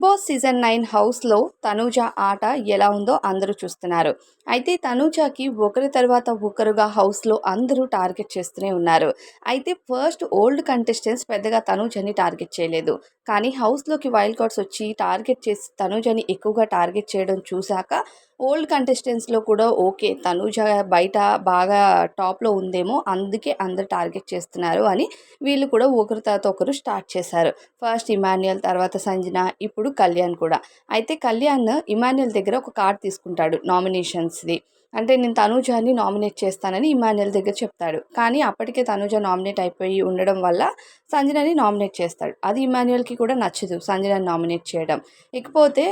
Boss season 9 హౌస్‌లో తనూజ ఆట ఎలా ఉందో అందరూ చూస్తున్నారు. అయితే తనూజకి ఒకరి తర్వాత ఒకరుగా హౌస్‌లో అందరూ టార్గెట్ చేస్తూనే ఉన్నారు. అయితే ఫస్ట్ ఓల్డ్ కంటెస్టెంట్స్ పెద్దగా తనూజని టార్గెట్ చేయలేదు. కానీ హౌస్‌లోకి వైల్డ్ కార్డ్స్ వచ్చి టార్గెట్ చేసి తనూజని ఎక్కువగా టార్గెట్ చేయడం చూసాక ఓల్డ్ కంటెస్టెంట్స్‌లో కూడా ఓకే. తనూజ బయట బాగా టాప్‌లో ఉందేమో అందుకే అందరూ టార్గెట్ చేస్తున్నారు అని వీళ్ళు కూడా ఒకరి తర్వాత ఒకరు స్టార్ట్ చేశారు. ఫస్ట్ ఇమాన్యుయల్, తర్వాత సంజన, ఇప్పుడు కళ్యాణ్ కూడా. అయితే కళ్యాణ్ ఇమాన్యుయల్ దగ్గర ఒక కార్డ్ తీసుకుంటాడు నామినేషన్స్‌ది. అంటే నేను తనూజని నామినేట్ చేస్తానని ఇమాన్యుయల్ దగ్గర చెప్తాడు. కానీ అప్పటికే తనూజ నామినేట్ అయిపోయి ఉండడం వల్ల సంజనని నామినేట్ చేస్తాడు. అది ఇమాన్యుయల్‌కి కూడా నచ్చదు సంజనని నామినేట్ చేయడం. ఇకపోతే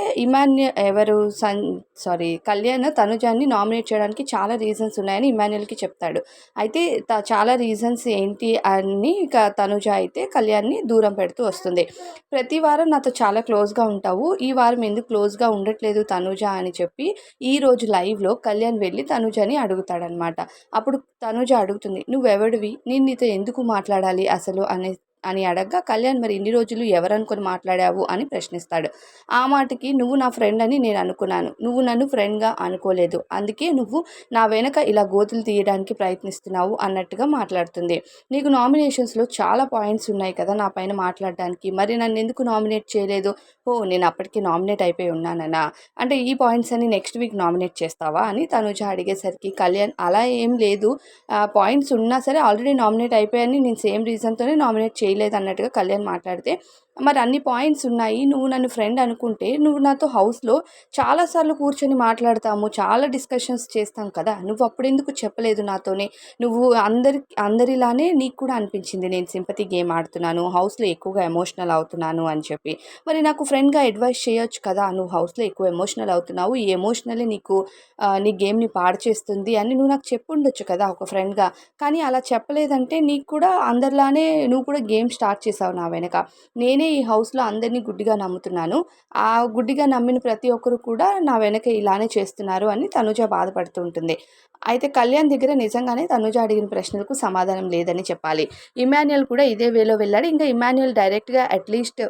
కళ్యాణ్ తనుజాని నామినేట్ చేయడానికి చాలా రీజన్స్ ఉన్నాయని ఇమాన్యుయల్‌కి చెప్తాడు. అయితే చాలా రీజన్స్ ఏంటి అని ఇక తనుజ అయితే కళ్యాణ్‌ని దూరం పెడుతూ వస్తుంది. ప్రతి వారం నాతో చాలా క్లోజ్‌గా ఉంటావు. ఈ వారం ఎందుకు క్లోజ్‌గా ఉండట్లేదు తనుజ అని చెప్పి ఈరోజు లైవ్‌లో కళ్యాణ్ వెళ్ళి తనుజని అడుగుతాడనమాట. అప్పుడు తనుజ అడుగుతుంది, "నువ్వెవడివి? నేను నీతో ఎందుకు మాట్లాడాలి అసలు" అని అడగ్గా కళ్యాణ్ మరి ఇన్ని రోజులు ఎవరనుకొని మాట్లాడావు అని ప్రశ్నిస్తాడు. ఆ మాటకి నువ్వు నా ఫ్రెండ్ అని నేను అనుకున్నాను. నువ్వు నన్ను ఫ్రెండ్‌గా అనుకోలేదు. అందుకే నువ్వు నా వెనక ఇలా గోతులు తీయడానికి ప్రయత్నిస్తున్నావు అన్నట్టుగా మాట్లాడుతుంది. నీకు నామినేషన్స్‌లో చాలా పాయింట్స్ ఉన్నాయి కదా నా పైన మాట్లాడడానికి. మరి నన్నెందుకు నామినేట్ చేయలేదు? ఓహ్! నేను అప్పటికి నామినేట్ అయిపోయి ఉన్నాననా? అంటే ఈ పాయింట్స్ అన్ని నెక్స్ట్ వీక్ నామినేట్ చేస్తావా? అని తనుజ అడిగేసరికి కళ్యాణ్ అలా ఏం లేదు. పాయింట్స్ ఉన్నా సరే ఆల్రెడీ నామినేట్ అయిపోయాయని నేను సేమ్ రీజన్‌తోనే నామినేట్ చేయలేదన్నట్టుగా కళ్యాణ్ మాట్లాడితే, మరి అన్ని పాయింట్స్ ఉన్నాయి. నువ్వు నన్ను ఫ్రెండ్ అనుకుంటే, నువ్వు నాతో హౌస్‌లో చాలా సార్లు కూర్చొని మాట్లాడతాము. చాలా డిస్కషన్స్ చేస్తాం కదా! నువ్వు అప్పుడెందుకు చెప్పలేదు నాతోనే? నువ్వు అందరిలానే నీకు కూడా అనిపించింది నేను సింపతి గేమ్ ఆడుతున్నాను. హౌస్‌లో ఎక్కువగా ఎమోషనల్ అవుతున్నాను అని చెప్పి. మరి నాకు ఫ్రెండ్‌గా అడ్వైస్ చేయొచ్చు కదా! నువ్వు హౌస్‌లో ఎక్కువ ఎమోషనల్ అవుతున్నావు. ఈ ఎమోషనలే నీకు నీ గేమ్‌ని పాడు చేస్తుంది అని నువ్వు నాకు చెప్పుండొచ్చు కదా! ఒక ఫ్రెండ్‌గా. కానీ అలా చెప్పలేదంటే నీకు కూడా అందరిలానే నువ్వు కూడా గేమ్ స్టార్ట్ చేసావు నా వెనక. నేనే ఈ హౌస్‌లో అందరిని గుడ్డిగా నమ్ముతున్నాను. ఆ గుడ్డిగా నమ్మిన ప్రతి ఒక్కరు కూడా నా వెనక ఇలానే చేస్తున్నారు అని తనుజ బాధపడుతూ ఉంటుంది. అయితే కళ్యాణ్ దగ్గర నిజంగానే తనుజ అడిగిన ప్రశ్నలకు సమాధానం లేదని చెప్పాలి. ఇమాన్యుయల్ కూడా ఇదే వేలో వెళ్ళాడు. ఇంకా ఇమాన్యుయల్ డైరెక్ట్‌గా అట్‌లీస్ట్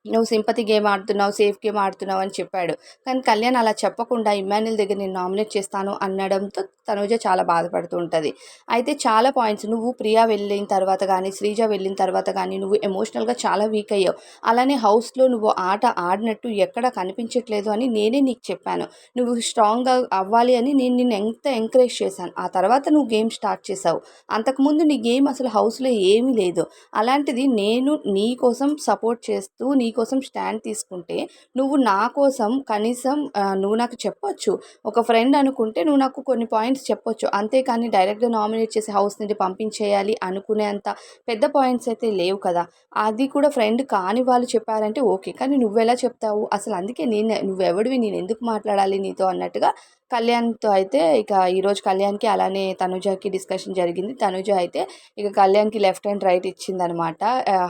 నువ్వు సింపతి గేమ్ ఆడుతున్నావు, సేఫ్ గేమ్ ఆడుతున్నావు అని చెప్పాడు. కానీ కళ్యాణ్ అలా చెప్పకుండా ఇమ్మాన్యుయల్ దగ్గర నేను నామినేట్ చేస్తాను అనడంతో తనుజ చాలా బాధపడుతూ ఉంటది. అయితే చాలా పాయింట్స్ నువ్వు ప్రియా వెళ్ళిన తర్వాత గానీ, శ్రీజ వెళ్ళిన తర్వాత గానీ నువ్వు ఎమోషనల్‌గా చాలా వీక్ అయ్యావు. అలానే హౌస్‌లో నువ్వు ఆట ఆడినట్టు ఎక్కడా కనిపించట్లేదు అని నేనే నీకు చెప్పాను. నువ్వు స్ట్రాంగ్‌గా అవ్వాలి అని నేను నిన్ను ఎంత ఎంకరేజ్ చేశాను. ఆ తర్వాత నువ్వు గేమ్ స్టార్ట్ చేశావు. అంతకుముందు నీ గేమ్ అసలు హౌస్‌లో ఏమీ లేదు. అలాంటిది నేను నీ కోసం సపోర్ట్ చేస్తూ, నీ కోసం స్టాండ్ తీసుకుంటే, నువ్వు నా కోసం కనీసం నువ్వు నాకు చెప్పొచ్చు. ఒక ఫ్రెండ్ అనుకుంటే నువ్వు నాకు కొన్ని పాయింట్స్ చెప్పొచ్చు. అంతేకానీ డైరెక్ట్‌గా నామినేట్ చేసి హౌస్ నుండి పంపించేయాలి అనుకునేంత పెద్ద పాయింట్స్ అయితే లేవు కదా! అది కూడా ఫ్రెండ్ కాని వాళ్ళు చెప్పారంటే ఓకే. కానీ నువ్వెలా చెప్తావు? అసలు అందుకే నువ్వెవడివి? నేనెందుకు మాట్లాడాలి నీతో అన్నట్టుగా కళ్యాణ్‌తో అయితే ఇక ఈరోజు కళ్యాణ్‌కి అలానే తనుజకి డిస్కషన్ జరిగింది. తనుజ అయితే ఇక కళ్యాణ్‌కి లెఫ్ట్ అండ్ రైట్ ఇచ్చిందనమాట.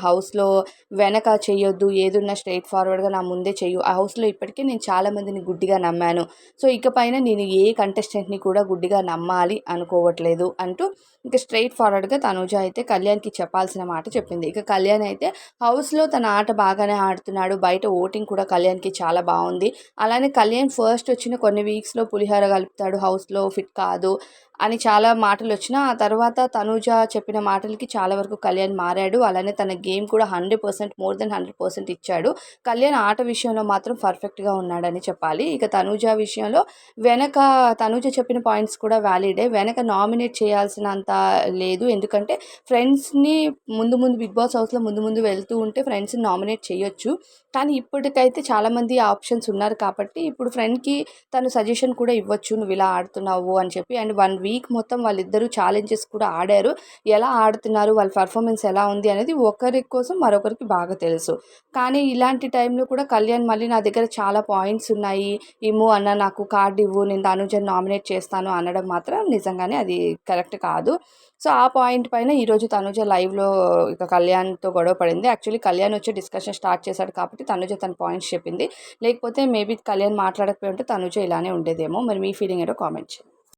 హౌస్‌లో వెనక చెయ్యొద్దు. ఏదున్నా స్ట్రెయిట్ ఫార్వర్డ్‌గా నా ముందే చెయ్యు. ఆ హౌస్‌లో ఇప్పటికే నేను చాలా మందిని గుడ్డిగా నమ్మాను. సో, ఇకపైన నేను ఏ కంటెస్టెంట్‌ని కూడా గుడ్డిగా నమ్మాలి అనుకోవట్లేదు అంటూ ఇంక స్ట్రెయిట్ ఫార్వర్డ్‌గా తనూజ అయితే కళ్యాణ్‌కి చెప్పాల్సిన మాట చెప్పింది. ఇక కళ్యాణ్ అయితే హౌస్‌లో తన ఆట బాగానే ఆడుతున్నాడు. బయట ఓటింగ్ కూడా కళ్యాణ్‌కి చాలా బావుంది. అలానే కళ్యాణ్ ఫస్ట్ వచ్చిన కొన్ని వీక్స్‌లో పులిహోర కలుపుతాడు. హౌస్‌లో ఫిట్ కాదు అని చాలా మాటలొచ్చినా, ఆ తర్వాత తనూజ చెప్పిన మాటలకి చాలా వరకు కళ్యాణ్ మారాడు. అలానే తన గేమ్ కూడా 100% మోర్ దెన్ 100% ఇచ్చాడు. కళ్యాణ్ ఆట విషయంలో మాత్రం పర్ఫెక్ట్‌గా ఉన్నాడని చెప్పాలి. ఇక తనూజ విషయంలో వెనక తనూజ చెప్పిన పాయింట్స్ కూడా వ్యాలిడే. వెనక నామినేట్ చేయాల్సినంత లేదు. ఎందుకంటే ఫ్రెండ్స్‌ని ముందు బిగ్ బాస్ హౌస్‌లో ముందు వెళ్తూ ఉంటే ఫ్రెండ్స్‌ని నామినేట్ చేయొచ్చు. కానీ ఇప్పటికైతే చాలామంది ఆప్షన్స్ ఉన్నారు కాబట్టి ఇప్పుడు ఫ్రెండ్‌కి తను సజెషన్ కూడా ఇవ్వచ్చు. నువ్విలా ఆడుతున్నావు అని చెప్పి. అండ్ 1 వీక్ మొత్తం వాళ్ళిద్దరూ ఛాలెంజెస్ కూడా ఆడారు. ఎలా ఆడుతున్నారు, వాళ్ళ పెర్ఫార్మెన్స్ ఎలా ఉంది అనేది ఒకరి కోసం మరొకరికి బాగా తెలుసు. కానీ ఇలాంటి టైంలో కూడా కళ్యాణ్ మళ్ళీ నా దగ్గర చాలా పాయింట్స్ ఉన్నాయి. ఇమ్ము అన్న నాకు కార్డ్ ఇవ్వు. నేను తనుజని నామినేట్ చేస్తాను అనడం మాత్రం నిజంగానే అది కరెక్ట్ కాదు. సో, ఆ పాయింట్ పైన ఈరోజు తనుజ లైవ్‌లో ఇక కళ్యాణ్‌తో గొడవ పడింది. యాక్చువల్లీ కళ్యాణ్ వచ్చి డిస్కషన్ స్టార్ట్ చేశాడు కాబట్టి తనుజ తన పాయింట్స్ చెప్పింది. లేకపోతే మేబీ కళ్యాణ్ మాట్లాడకపోయి ఉంటే తనుజ ఇలానే ఉండేదేమో. మరి మీ ఫీలింగ్ ఏంటో కామెంట్ చేయండి.